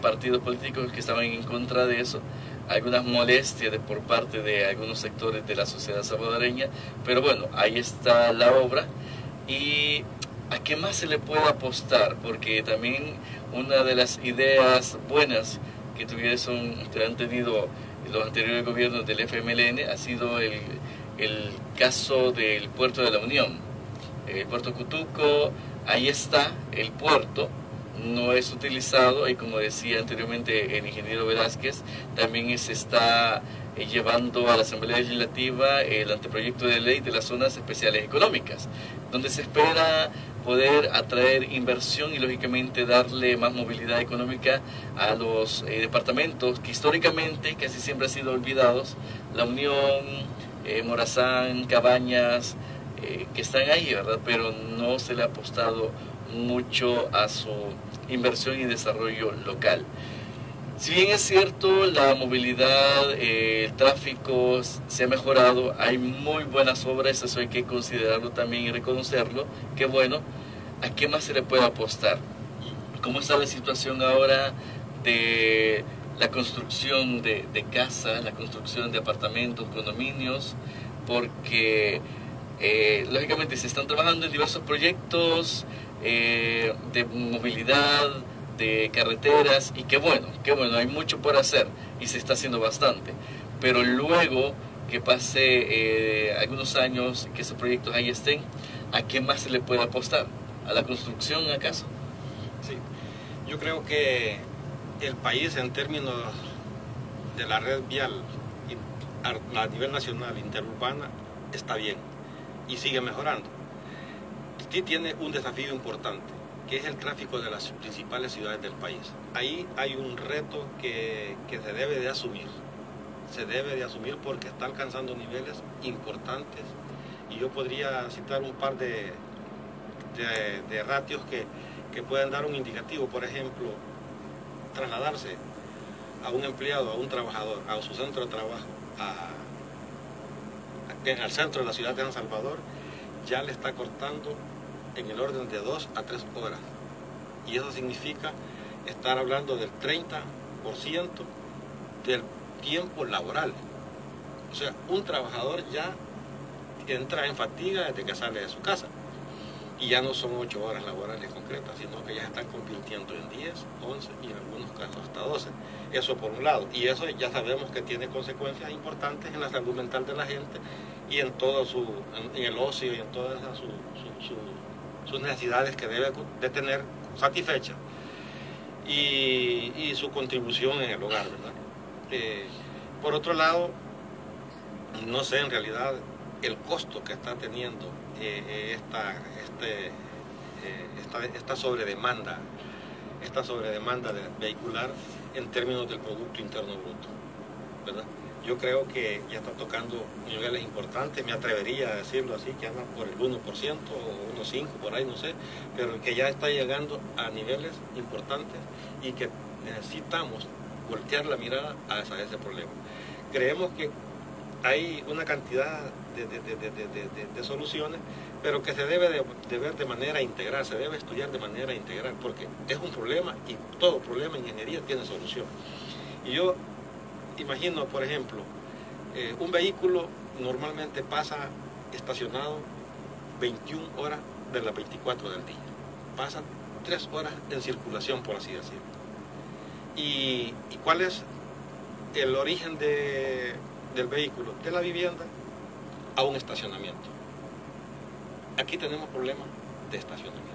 partidos políticos que estaban en contra de eso, algunas molestias por parte de algunos sectores de la sociedad salvadoreña, pero bueno, ahí está la obra. ¿Y a qué más se le puede apostar? Porque también una de las ideas buenas que han tenido los anteriores gobiernos del FMLN ha sido el caso del puerto de la Unión, el puerto Cutuco. Ahí está el puerto, no es utilizado y como decía anteriormente el ingeniero Velázquez, también se está llevando a la Asamblea Legislativa el anteproyecto de ley de las zonas especiales económicas, donde se espera poder atraer inversión y lógicamente darle más movilidad económica a los departamentos que históricamente casi siempre han sido olvidados, La Unión, Morazán, Cabañas, que están ahí, ¿verdad? Pero no se le ha apostado mucho a su inversión y desarrollo local. Si bien es cierto, la movilidad, el tráfico se ha mejorado, hay muy buenas obras, eso hay que considerarlo también y reconocerlo, que bueno, ¿a qué más se le puede apostar? ¿Cómo está la situación ahora de la construcción de casas, la construcción de apartamentos, condominios? Porque lógicamente se están trabajando en diversos proyectos de movilidad, de carreteras, y qué bueno, hay mucho por hacer y se está haciendo bastante, pero luego que pase algunos años que esos proyectos ahí estén, ¿a qué más se le puede apostar? ¿A la construcción acaso? Sí, yo creo que el país en términos de la red vial a nivel nacional, interurbana, está bien y sigue mejorando. Sí tiene un desafío importante, que es el tráfico de las principales ciudades del país. Ahí hay un reto que se debe de asumir. Se debe de asumir porque está alcanzando niveles importantes. Y yo podría citar un par de ratios que pueden dar un indicativo. Por ejemplo, trasladarse a un empleado, a un trabajador, a su centro de trabajo, al centro de la ciudad de San Salvador, ya le está cortando en el orden de 2 a 3 horas. Y eso significa estar hablando del 30% del tiempo laboral. O sea, un trabajador ya entra en fatiga desde que sale de su casa. y ya no son 8 horas laborales concretas, sino que ya se están convirtiendo en 10, 11 y en algunos casos hasta 12. Eso por un lado, y eso ya sabemos que tiene consecuencias importantes en la salud mental de la gente y en todo en el ocio y en todas sus necesidades que debe de tener satisfechas y su contribución en el hogar, ¿verdad? Por otro lado, no sé en realidad el costo que está teniendo esta sobredemanda vehicular en términos del Producto Interno Bruto, ¿verdad? Yo creo que ya está tocando niveles importantes, me atrevería a decirlo así, que andan por el 1% o 1,5% por ahí, no sé, pero que ya está llegando a niveles importantes y que necesitamos voltear la mirada a ese problema. Creemos que hay una cantidad de soluciones, pero que se debe de ver de manera integral, se debe estudiar de manera integral, porque es un problema y todo problema en ingeniería tiene solución. Y yo imagino, por ejemplo, un vehículo normalmente pasa estacionado 21 horas de las 24 del día. Pasan 3 horas en circulación, por así decirlo. ¿Y cuál es el origen del vehículo? De la vivienda a un estacionamiento. Aquí tenemos problemas de estacionamiento.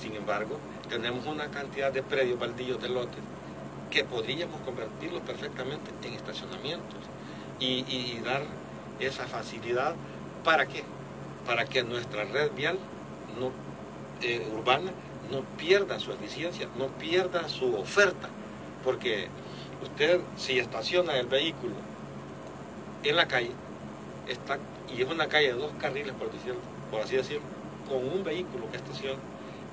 Sin embargo, tenemos una cantidad de predios baldíos de lotes que podríamos convertirlos perfectamente en estacionamientos y dar esa facilidad. ¿Para qué? Para que nuestra red vial urbana no pierda su eficiencia, no pierda su oferta, porque usted, si estaciona el vehículo en la calle, y es una calle de 2 carriles, por así decirlo, con un vehículo que estaciona,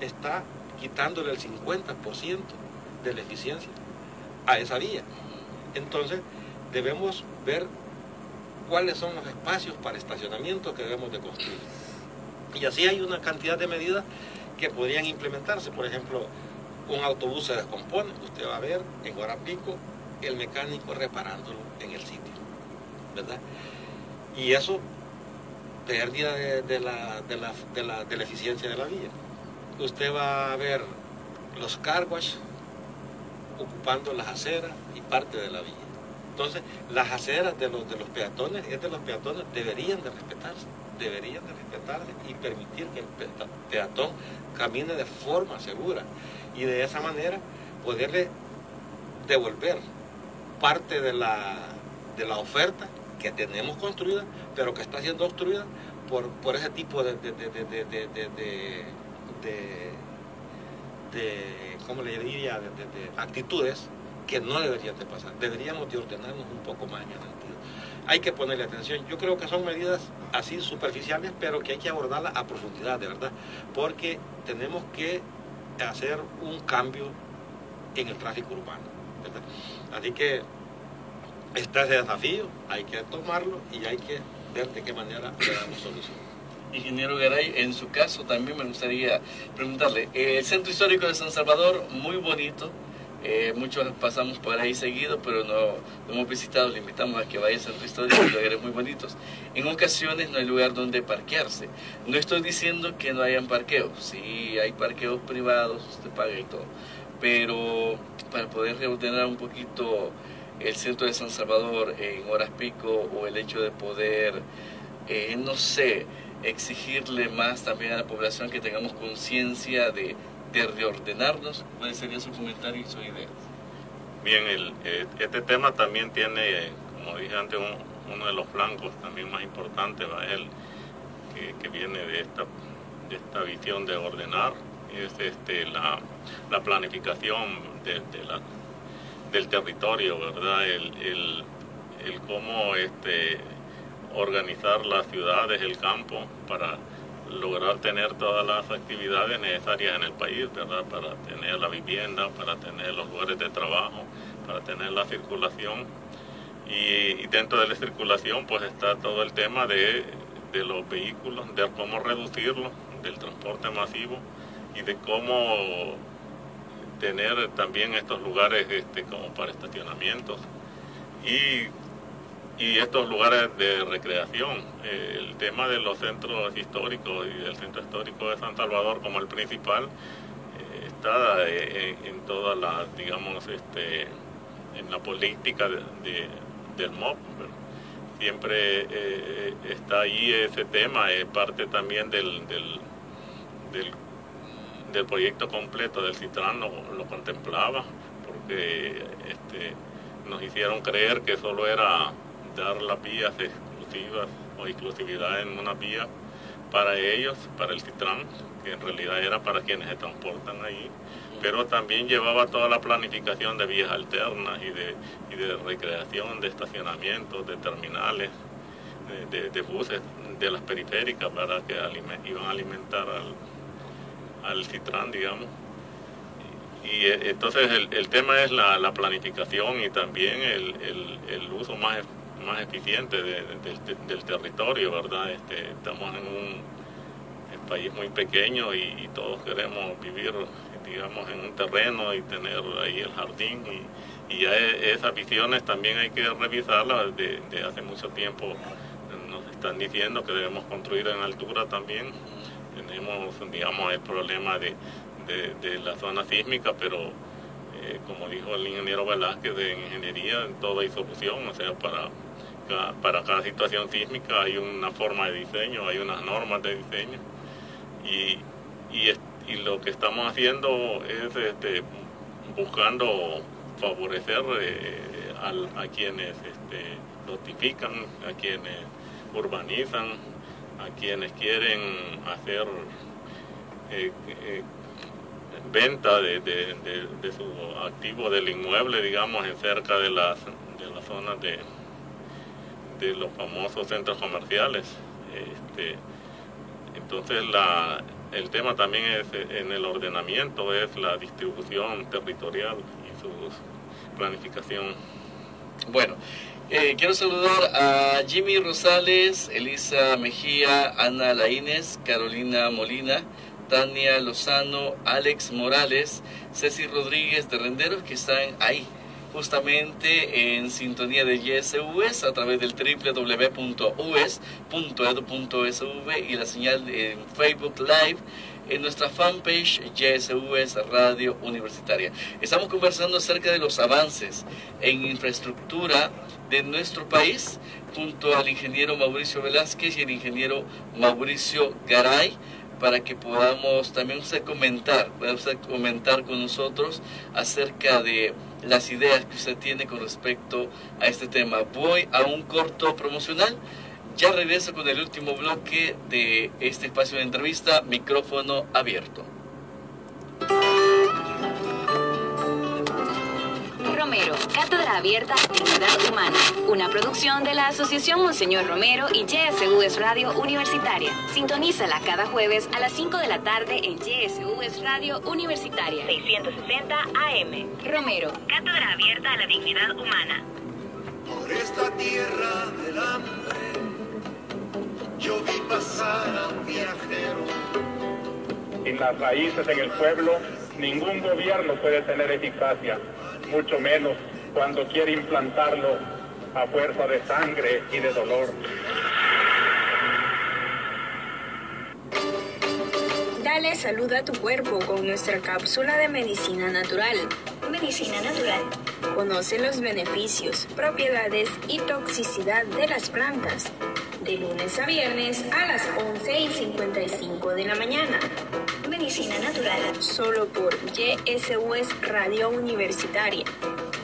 está quitándole el 50% de la eficiencia a esa vía. Entonces, debemos ver cuáles son los espacios para estacionamiento que debemos de construir. Y así hay una cantidad de medidas que podrían implementarse. Por ejemplo, un autobús se descompone, usted va a ver en hora pico el mecánico reparándolo en el sitio, ¿verdad? Y eso, pérdida de la eficiencia de la vía. Usted va a ver los car wash ocupando las aceras y parte de la vía. Entonces, las aceras de los peatones, deberían de respetarse y permitir que el peatón camine de forma segura y de esa manera poderle devolver parte de la oferta que tenemos construida, pero que está siendo obstruida por ese tipo de ¿cómo le diría?, de actitudes que no deberían de pasar. Deberíamos de ordenarnos un poco más en ese sentido. Hay que ponerle atención. Yo creo que son medidas así superficiales, pero que hay que abordarlas a profundidad, de verdad, porque tenemos que hacer un cambio en el tráfico urbano, ¿verdad? Así que este desafío hay que tomarlo y hay que ver de qué manera le damos solución. Ingeniero Garay, en su caso también me gustaría preguntarle, el centro histórico de San Salvador, muy bonito, muchos pasamos por ahí seguido, pero no hemos visitado, le invitamos a que vaya al centro histórico, lugares muy bonitos. En ocasiones no hay lugar donde parquearse. No estoy diciendo que no hayan parqueos, sí hay parqueos privados, usted paga y todo, pero para poder reordenar un poquito el centro de San Salvador en horas pico, o el hecho de poder, no sé, exigirle más también a la población que tengamos conciencia de reordenarnos. ¿Cuál sería su comentario y su idea? Bien, este tema también tiene, como dije antes, uno de los flancos también más importantes, ¿va? Que viene de esta visión de ordenar, es la planificación del territorio, ¿verdad? El cómo organizar las ciudades, el campo, para lograr tener todas las actividades necesarias en el país, ¿verdad? Para tener la vivienda, para tener los lugares de trabajo, para tener la circulación. Y dentro de la circulación pues está todo el tema de los vehículos, de cómo reducirlo, del transporte masivo y de cómo tener también estos lugares como para estacionamientos. y estos lugares de recreación. El tema de los centros históricos y del centro histórico de San Salvador como el principal está en toda la, digamos, en la política del MOP. Siempre está ahí ese tema, es parte también del proyecto completo del Citran, lo contemplaba, porque nos hicieron creer que solo era dar las vías exclusivas o exclusividad en una vía para ellos, para el Citran, que en realidad era para quienes se transportan ahí, pero también llevaba toda la planificación de vías alternas y de recreación, de estacionamientos, de terminales, de buses, de las periféricas, ¿verdad?, que iban a alimentar al Citran, digamos. Y entonces el tema es la planificación y también el uso más eficiente del territorio, ¿verdad? Estamos en un país muy pequeño y todos queremos vivir, digamos, en un terreno y tener ahí el jardín, y ya esas visiones también hay que revisarlas. De hace mucho tiempo nos están diciendo que debemos construir en altura también. Tenemos, digamos, el problema de la zona sísmica, pero como dijo el ingeniero Velázquez, de ingeniería en todo hay solución. O sea, para cada situación sísmica hay una forma de diseño, hay unas normas de diseño, y lo que estamos haciendo es buscando favorecer a quienes notifican, a quienes urbanizan, a quienes quieren hacer venta de su activo del inmueble, digamos, en cerca de las zonas de los famosos centros comerciales. Entonces el tema también es en el ordenamiento, es la distribución territorial y su planificación. Bueno, quiero saludar a Jimmy Rosales, Elisa Mejía, Ana Laínez, Carolina Molina, Tania Lozano, Alex Morales, Ceci Rodríguez de Renderos, que están ahí justamente en sintonía de YesUS a través del www.us.edu.sv y la señal en Facebook Live en nuestra fanpage YesUS Radio Universitaria. Estamos conversando acerca de los avances en infraestructura de nuestro país junto al ingeniero Mauricio Velázquez y el ingeniero Mauricio Garay, para que podamos también comentar con nosotros acerca de las ideas que usted tiene con respecto a este tema. Voy a un corto promocional, ya regreso con el último bloque de este espacio de entrevista, micrófono abierto. Romero, Cátedra Abierta Dignidad Humana, una producción de la Asociación Monseñor Romero y YesUS Radio Universitaria. Sintonízala cada jueves a las 5 de la tarde en YesUS Radio Universitaria, 660 AM. Romero, Cátedra Abierta a la Dignidad Humana. Por esta tierra del hambre, yo vi pasar a un viajero. Sin las raíces en el pueblo, ningún gobierno puede tener eficacia, mucho menos cuando quiere implantarlo a fuerza de sangre y de dolor. Dale salud a tu cuerpo con nuestra cápsula de medicina natural. Medicina natural. Conoce los beneficios, propiedades y toxicidad de las plantas. De lunes a viernes a las 11:55 de la mañana. Medicina natural. Solo por YesUS Radio Universitaria.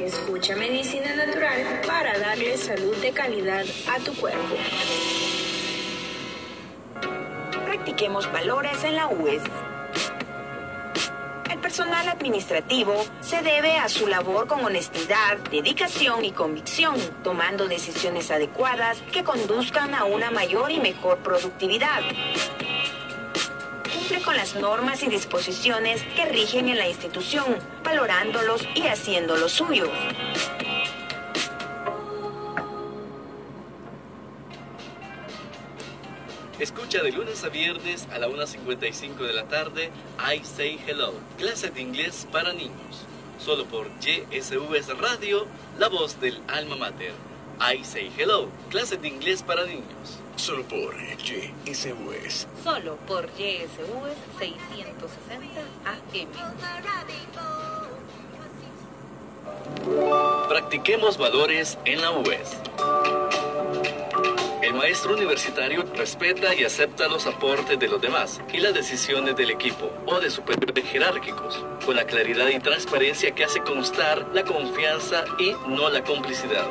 Escucha Medicina Natural para darle salud de calidad a tu cuerpo. Practiquemos valores en la UES. El personal administrativo se debe a su labor con honestidad, dedicación y convicción, tomando decisiones adecuadas que conduzcan a una mayor y mejor productividad. Cumple con las normas y disposiciones que rigen en la institución, valorándolos y haciéndolos suyos. Escucha de lunes a viernes a la 1:55 de la tarde I Say Hello, clase de inglés para niños. Solo por YesUS Radio, la voz del alma mater. I Say Hello, clases de inglés para niños. Solo por YSUS. Solo por YSUS 660 AM. Practiquemos valores en la UES. El maestro universitario respeta y acepta los aportes de los demás y las decisiones del equipo o de superiores jerárquicos, con la claridad y transparencia que hace constar la confianza y no la complicidad.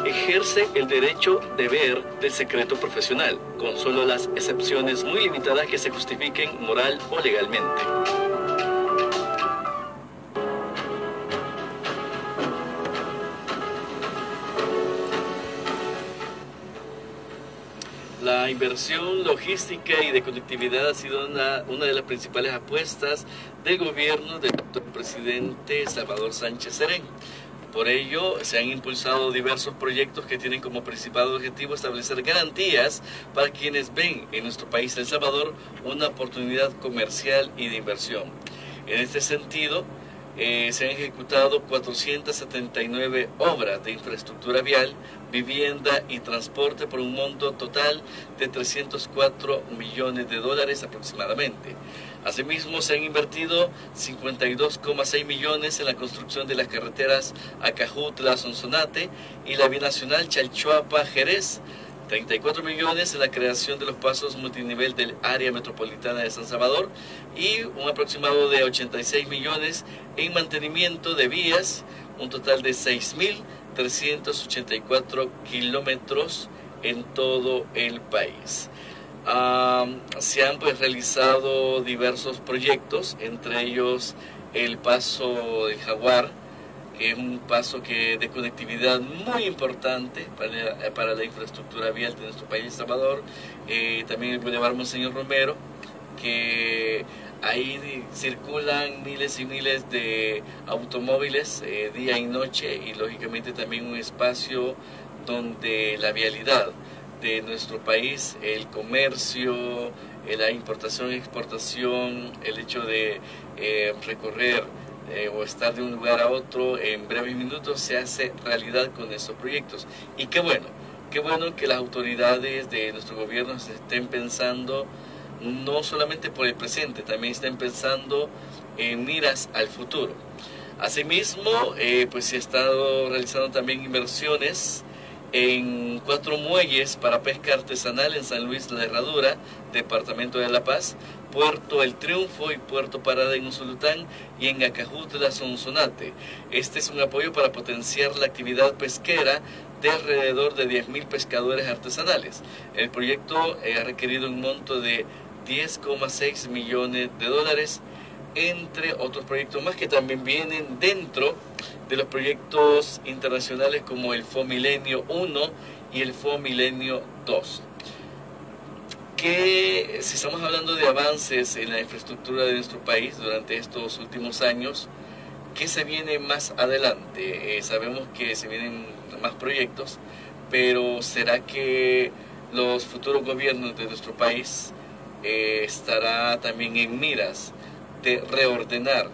Ejerce el derecho deber del secreto profesional, con solo las excepciones muy limitadas que se justifiquen moral o legalmente. La inversión logística y de conectividad ha sido una de las principales apuestas del gobierno del presidente Salvador Sánchez Serén. Por ello, se han impulsado diversos proyectos que tienen como principal objetivo establecer garantías para quienes ven en nuestro país, El Salvador, una oportunidad comercial y de inversión. En este sentido, se han ejecutado 479 obras de infraestructura vial, vivienda y transporte por un monto total de $304 millones aproximadamente. Asimismo, se han invertido 52,6 millones en la construcción de las carreteras Acajutla-Sonsonate y la binacional Chalchuapa-Jerez, 34 millones en la creación de los pasos multinivel del área metropolitana de San Salvador y un aproximado de 86 millones en mantenimiento de vías, un total de 6.384 kilómetros en todo el país. Se han realizado diversos proyectos, entre ellos el paso del Jaguar, que es un paso de conectividad muy importante para la infraestructura vial de nuestro país, El Salvador. También el Boulevard Monseñor Romero, que ahí circulan miles y miles de automóviles día y noche, y lógicamente también un espacio donde la vialidad de nuestro país, el comercio, la importación y exportación, el hecho de recorrer o estar de un lugar a otro en breves minutos se hace realidad con estos proyectos. Y qué bueno que las autoridades de nuestro gobierno se estén pensando no solamente por el presente, también estén pensando en miras al futuro. Asimismo, pues se ha estado realizando también inversiones en 4 muelles para pesca artesanal en San Luis La Herradura, departamento de La Paz, Puerto El Triunfo y Puerto Parada en Usulután y en Acajutla, Sonsonate. Este es un apoyo para potenciar la actividad pesquera de alrededor de 10.000 pescadores artesanales. El proyecto ha requerido un monto de $10,6 millones, entre otros proyectos más que también vienen dentro de los proyectos internacionales como el FOMilenio 1 y el FOMilenio 2. Que si estamos hablando de avances en la infraestructura de nuestro país durante estos últimos años, ¿qué se viene más adelante? Sabemos que se vienen más proyectos, pero ¿será que los futuros gobiernos de nuestro país estará también en miras de reordenar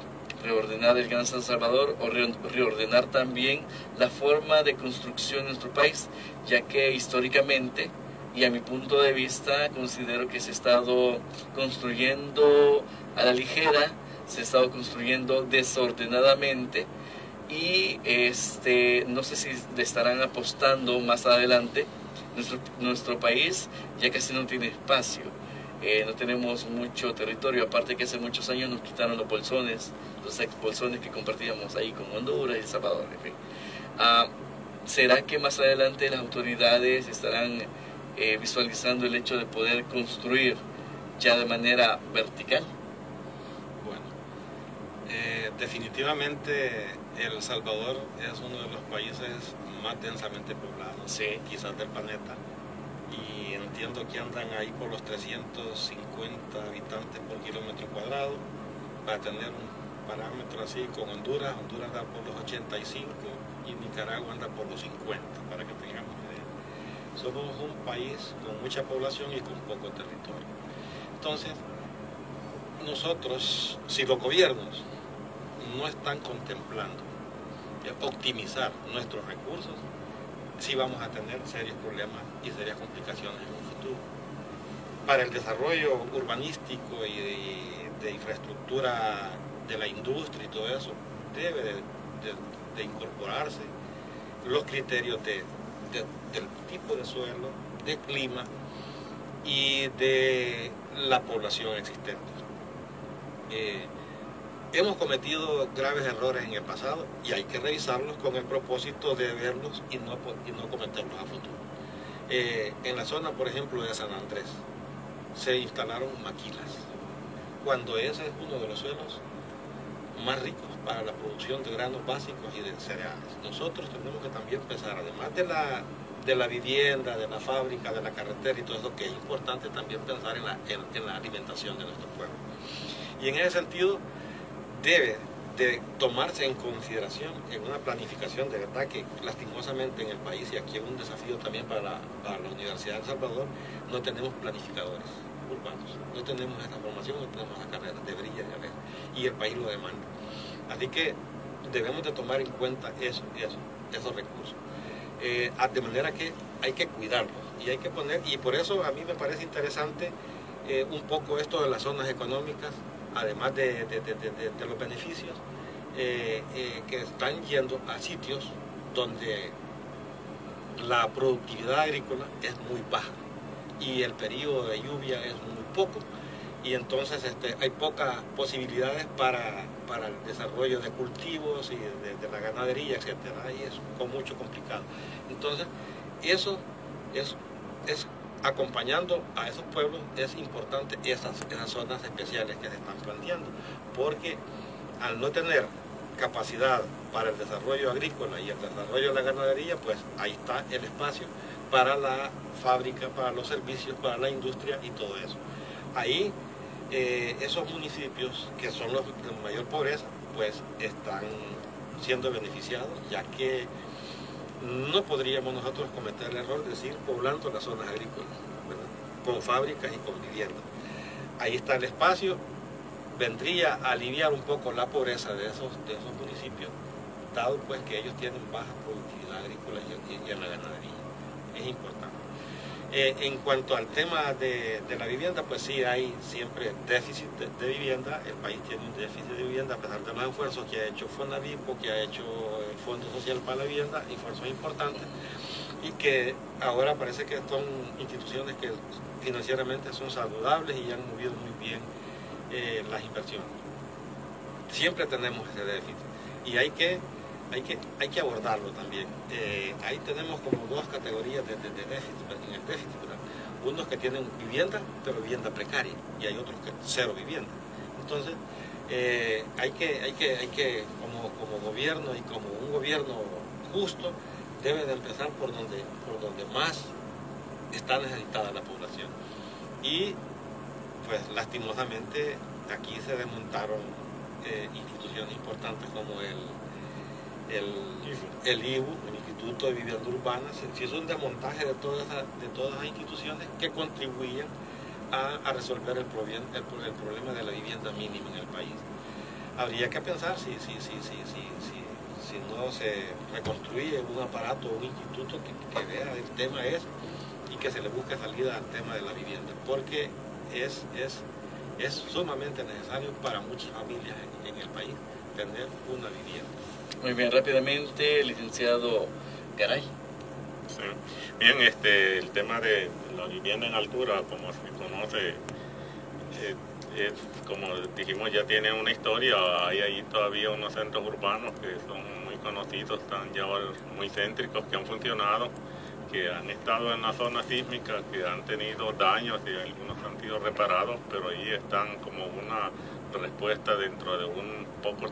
el Gran San Salvador o reordenar también la forma de construcción de nuestro país, ya que históricamente y a mi punto de vista considero que se ha estado construyendo a la ligera, se ha estado construyendo desordenadamente y no sé si le estarán apostando más adelante. Nuestro país ya casi no tiene espacio. No tenemos mucho territorio, aparte que hace muchos años nos quitaron los bolsones, los ex-bolsones que compartíamos ahí con Honduras y El Salvador, en fin. ¿Será que más adelante las autoridades estarán visualizando el hecho de poder construir ya de manera vertical? Bueno, definitivamente El Salvador es uno de los países más densamente poblados, sí, quizás del planeta. Y entiendo que andan ahí por los 350 habitantes por kilómetro cuadrado. Para tener un parámetro así con Honduras anda por los 85 y Nicaragua anda por los 50, para que tengamos idea. Somos un país con mucha población y con poco territorio. Entonces, nosotros, si los gobiernos no están contemplando optimizar nuestros recursos, sí vamos a tener serios problemas y serias complicaciones en un futuro. Para el desarrollo urbanístico y de infraestructura de la industria y todo eso, debe de incorporarse los criterios del tipo de suelo, de clima y de la población existente. Hemos cometido graves errores en el pasado y hay que revisarlos con el propósito de verlos y no cometerlos a futuro. En la zona, por ejemplo, de San Andrés, se instalaron maquilas, cuando ese es uno de los suelos más ricos para la producción de granos básicos y de cereales. Nosotros tenemos que también pensar, además de la vivienda, de la fábrica, de la carretera y todo eso, que es importante también pensar en la alimentación de nuestro pueblo. Y en ese sentido debe de tomarse en consideración en una planificación de verdad que lastimosamente en el país, y aquí es un desafío también para la Universidad de El Salvador, no tenemos planificadores urbanos, no tenemos esta formación, no tenemos la carrera, debería de haber, y el país lo demanda. Así que debemos de tomar en cuenta esos recursos, de manera que hay que cuidarlos y hay que poner, y por eso a mí me parece interesante un poco esto de las zonas económicas, además de los beneficios, que están yendo a sitios donde la productividad agrícola es muy baja y el periodo de lluvia es muy poco, y entonces hay pocas posibilidades para el desarrollo de cultivos y de la ganadería, etcétera, y es mucho complicado. Entonces, eso es acompañando a esos pueblos, es importante esas zonas especiales que se están planteando, porque al no tener capacidad para el desarrollo agrícola y el desarrollo de la ganadería, pues ahí está el espacio para la fábrica, para los servicios, para la industria y todo eso. Ahí esos municipios que son los de mayor pobreza, pues están siendo beneficiados, ya que no podríamos nosotros cometer el error de decir poblando las zonas agrícolas, ¿verdad?, con fábricas y con viviendas. Ahí está el espacio, vendría a aliviar un poco la pobreza de esos municipios, dado pues que ellos tienen baja productividad agrícola y en la ganadería. Es importante. En cuanto al tema de la vivienda, pues sí hay siempre déficit de vivienda. El país tiene un déficit de vivienda a pesar de los esfuerzos que ha hecho Fonavipo, que ha hecho el Fondo Social para la Vivienda, esfuerzos importantes, y que ahora parece que son instituciones que financieramente son saludables y han movido muy bien las inversiones. Siempre tenemos ese déficit y hay que abordarlo también. Ahí tenemos como dos categorías de déficit, en el déficit, ¿verdad? Unos que tienen vivienda, pero vivienda precaria, y hay otros que cero vivienda. Entonces, hay que como gobierno y como un gobierno justo, debe de empezar por donde más está necesitada la población. Y pues lastimosamente aquí se desmontaron instituciones importantes como el IVU, el Instituto de Vivienda Urbana. Se hizo un desmontaje de todas las instituciones que contribuían a resolver el problema de la vivienda mínima en el país. Habría que pensar si no se reconstruye un aparato o un instituto que vea el tema ese y que se le busque salida al tema de la vivienda, porque es sumamente necesario para muchas familias en el país tener una vivienda. Muy bien, rápidamente, licenciado Garay. Sí. Bien, el tema de la vivienda en altura, como se conoce, como dijimos, ya tiene una historia. Hay ahí todavía unos centros urbanos que son muy conocidos, están ya muy céntricos, que han funcionado, que han estado en la zona sísmica, que han tenido daños y algunos han sido reparados, pero ahí están como una respuesta dentro de un poco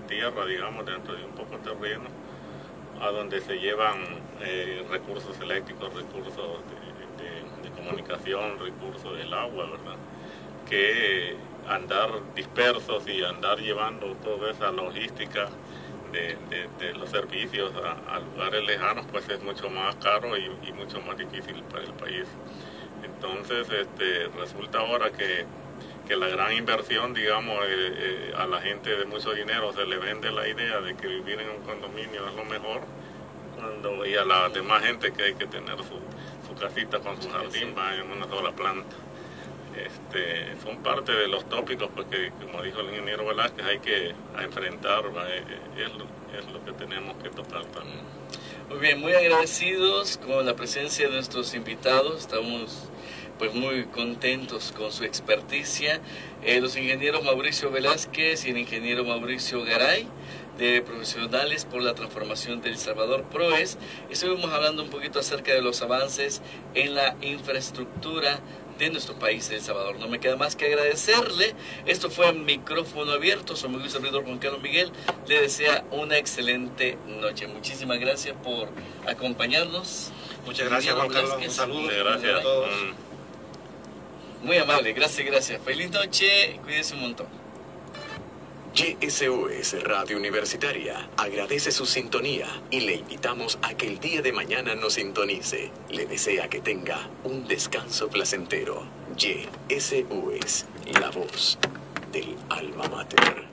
tierra, digamos, dentro de un poco terreno, a donde se llevan recursos eléctricos, recursos de comunicación, recursos del agua, ¿verdad? Que andar dispersos y andar llevando toda esa logística de los servicios a lugares lejanos, pues es mucho más caro y mucho más difícil para el país. Entonces resulta ahora que que la gran inversión, digamos, a la gente de mucho dinero se le vende la idea de que vivir en un condominio es lo mejor, y a la demás gente que hay que tener su casita con su jardín, va en una sola planta. Son parte de los tópicos porque, como dijo el ingeniero Velázquez, hay que enfrentar, es lo que tenemos que tocar también. Muy bien, muy agradecidos con la presencia de nuestros invitados, estamos pues muy contentos con su experticia, los ingenieros Mauricio Velázquez y el ingeniero Mauricio Garay, de Profesionales por la Transformación del Salvador, PROES. Estuvimos hablando un poquito acerca de los avances en la infraestructura de nuestro país, El Salvador. No me queda más que agradecerle. Esto fue Micrófono Abierto. Soy mi servidor Juan Carlos Miguel. Le desea una excelente noche. Muchísimas gracias por acompañarnos. Muchas gracias, Juan Carlos. Un saludo. Gracias a todos. Muy amable. Gracias. Feliz noche. Cuídense un montón. YSOS Radio Universitaria agradece su sintonía y le invitamos a que el día de mañana nos sintonice. Le desea que tenga un descanso placentero. YSOS, la voz del alma mater.